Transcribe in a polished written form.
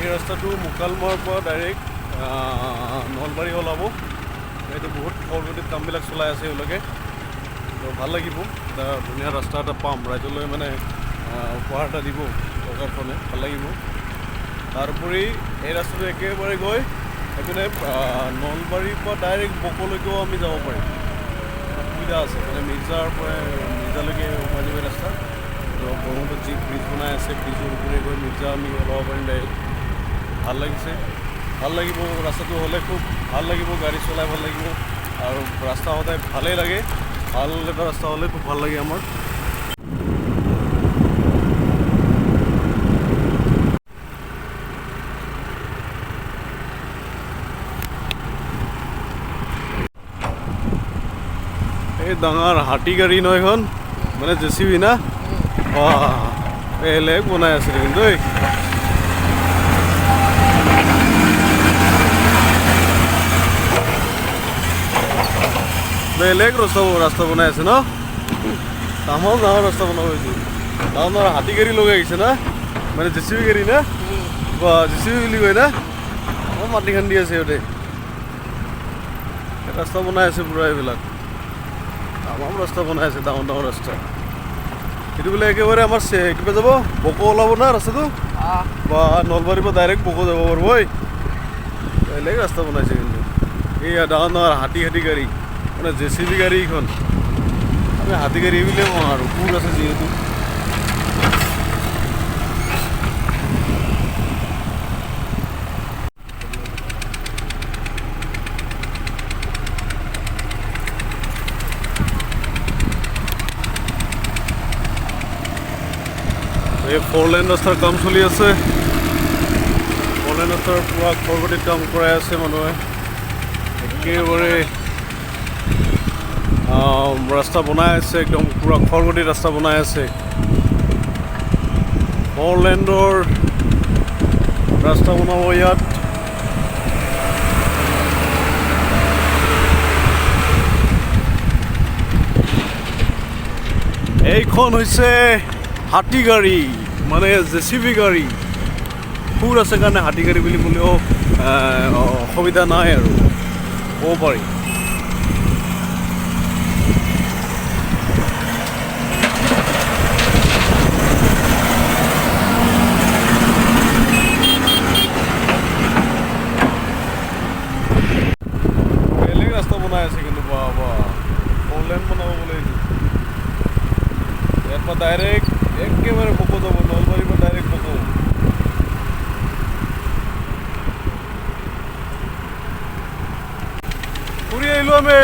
এই ৰাস্তাটো মুকালমুৱাৰ পৰা ডাইৰেক্ট নলবাৰী ওলাব। এইটো বহুত খৰগতিত কামবিলাক চলাই আছে এওঁলোকে, তো ভাল লাগিব। এটা ধুনীয়া ৰাস্তা এটা পাম, ৰাইজলৈ মানে উপহাৰ এটা দিব চৰকাৰখনে, ভাল লাগিব। তাৰোপৰি এই ৰাস্তাটো একেবাৰে গৈ এইপিনে নলবাৰীৰ পৰা ডাইৰেক্ট বকলৈকেও আমি যাব পাৰিম, সুবিধা আছে। মানে মিৰ্জাৰ পৰা মিৰ্জালৈকে সোমাই যাব ৰাস্তা। তো ব্ৰহ্মপুত্ৰত যি ব্ৰিজ বনাই আছে, ব্ৰিজৰ ওপৰে গৈ মিৰ্জা আমি ওলাব পাৰিম ডাইৰেক্ট। ভাল লাগিছে, ভাল লাগিব। ৰাস্তাটো হ'লে খুব ভাল লাগিব, গাড়ী চলাই ভাল লাগিব। আৰু ৰাস্তা সদায় ভালেই লাগে, ভাল এটা ৰাস্তা হ'লে খুব ভাল লাগে আমাৰ। এই ডাঙৰ হাতী গাড়ী ন এখন, মানে জেচিবি না, বেলেগ বনাই আছে কিন্তু দেই। বেলেগ ৰাস্তা বনাই আছে ন, ডাঙৰ ৰাস্তা বনাব হৈছে। ডাঙৰ হাতী গাড়ী লগাই আহিছে না, মানে জেচিবি গাড়ী না, বা জেচিবি বুলি কয় না, মাটি খান্দি আছে সিহঁতে। ৰাস্তা বনাই আছে পুৰা, এইবিলাক ডাঙৰ ৰাস্তা বনাই আছে, ডাঙৰ ৰাস্তা। সেইটো বোলে একেবাৰে আমাৰ কিবা যাব, বকো ওলাব না ৰাস্তাটো, বা নলবাৰীৰ পৰা ডাইৰেক্ট বকো যাব পাৰিব। বেলেগ ৰাস্তা বনাইছে কিন্তু। এইয়া ডাঙৰ হাতী গাড়ী, মানে জেচিবি গাড়ী এইখন। আমি হাতী গাড়ী বুলিয়ে কওঁ আৰু, পুৰ আছে যিহেতু। এই 4 লেন ৰাস্তাৰ কাম চলি আছে। 4 লেন ৰাস্তাৰ পুৰা খৰগতিত কাম কৰাই আছে মানুহে, একেবাৰে ৰাস্তা বনাই আছে, একদম পুৰা খৰগতিত ৰাস্তা বনাই আছে। 4 লেনৰ ৰাস্তা বনাব ইয়াত। এইখন হৈছে হাতী গাড়ী, মানে জেচিবি গাড়ী। সুৰ আছে কাৰণে হাতী গাড়ী বুলি ক'লেও অসুবিধা নাই আৰু ক'ব পাৰি। বেলেগ ৰাস্তা বনাই আছে কিন্তু, বা 4 লেন বনাব বোলে। ইয়াৰ পৰা ডাইৰেক্ট একেবাৰে বকো যাব, নলবাৰীৰ পৰা ডাইৰেক্ট বকো। ফুৰি আহিলোঁ আমি।